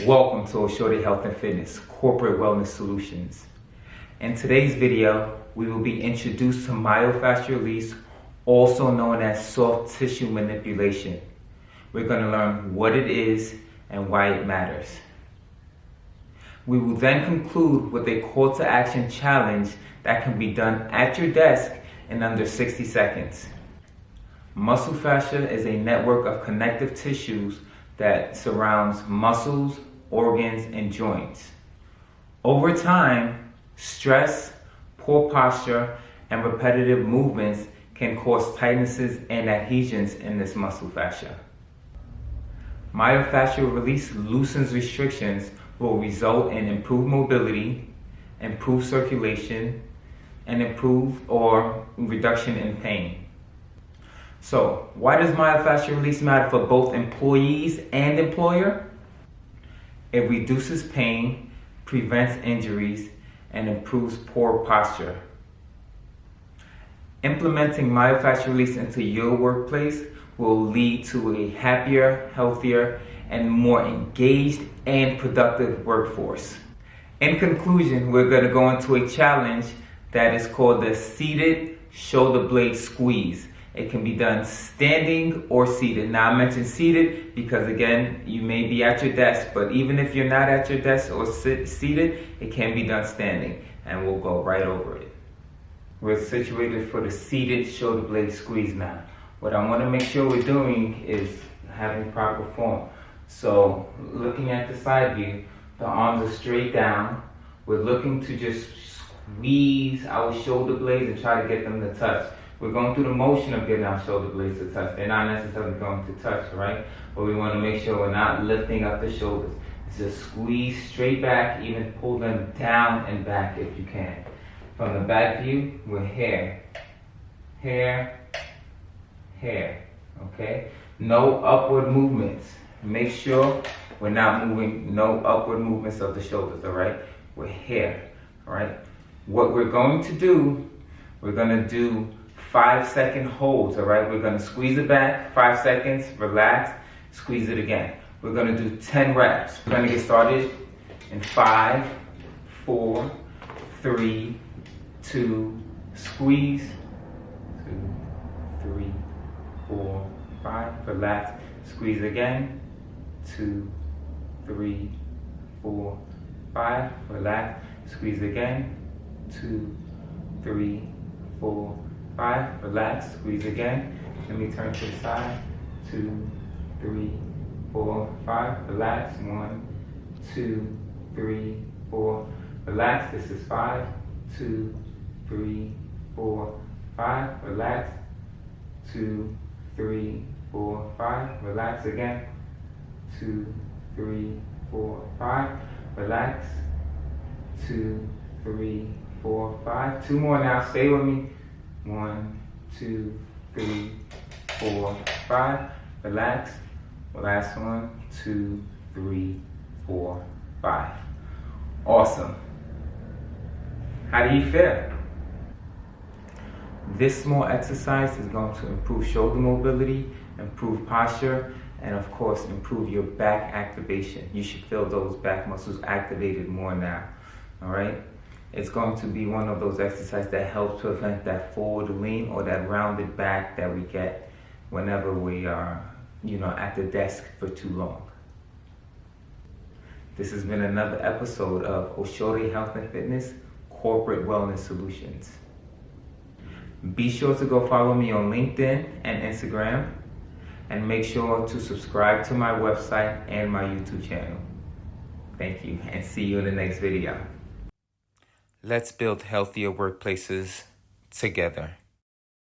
Welcome to OH&F Health and Fitness Corporate Wellness Solutions. In today's video, we will be introduced to myofascial release, also known as soft tissue manipulation. We're going to learn what it is and why it matters. We will then conclude with a call to action challenge that can be done at your desk in under 60 seconds. Muscle fascia is a network of connective tissues that surrounds muscles, organs, and joints. Over time, stress, poor posture, and repetitive movements can cause tightnesses and adhesions in this muscle fascia. Myofascial release loosens restrictions will result in improved mobility, improved circulation, and improved or reduction in pain. So, why does myofascial release matter for both employees and employer? It reduces pain, prevents injuries, and improves poor posture. Implementing myofascial release into your workplace will lead to a happier, healthier, and more engaged and productive workforce. In conclusion, we're going to go into a challenge that is called the seated shoulder blade squeeze. It can be done standing or seated. Now I mentioned seated because again, you may be at your desk, but even if you're not at your desk or seated, it can be done standing, and we'll go right over it. We're situated for the seated shoulder blade squeeze now. What I want to make sure we're doing is having proper form. So looking at the side view, the arms are straight down. We're looking to just squeeze our shoulder blades and try to get them to touch. We're going through the motion of getting our shoulder blades to touch. They're not necessarily going to touch, right? But we want to make sure we're not lifting up the shoulders. It's just squeeze straight back, even pull them down and back if you can. From the back view, we're here, here, here, okay? No upward movements. Make sure we're not moving, no upward movements of the shoulders, all right? We're here, all right? What we're going to do, we're going to do 5-second holds, all right? We're going to squeeze it back, 5 seconds, relax, squeeze it again. We're going to do 10 reps. We're going to get started in 5, 4, 3, 2, squeeze, 2, 3, 4, 5, relax, squeeze again, 2, 3, 4, 5, relax, squeeze again, 2, 3, 4, 5, relax, squeeze again. Let me turn to the side. 2, 3, 4, 5, relax. 1, 2, 3, 4, relax. This is 5, 2, 3, 4, 5, relax. 2, 3, 4, 5, relax again. 2, 3, 4, 5, relax. 2, 3, 4, 5. 2 more now. Stay with me. 1, 2, 3, 4, 5. Relax. Last one. 2, 3, 4, 5. Awesome. How do you feel? This small exercise is going to improve shoulder mobility, improve posture, and of course improve your back activation. You should feel those back muscles activated more now. All right? It's going to be one of those exercises that helps prevent that forward lean or that rounded back that we get whenever we are, at the desk for too long. This has been another episode of OH&F Health and Fitness Corporate Wellness Solutions. Be sure to go follow me on LinkedIn and Instagram, and make sure to subscribe to my website and my YouTube channel. Thank you, and see you in the next video. Let's build healthier workplaces together.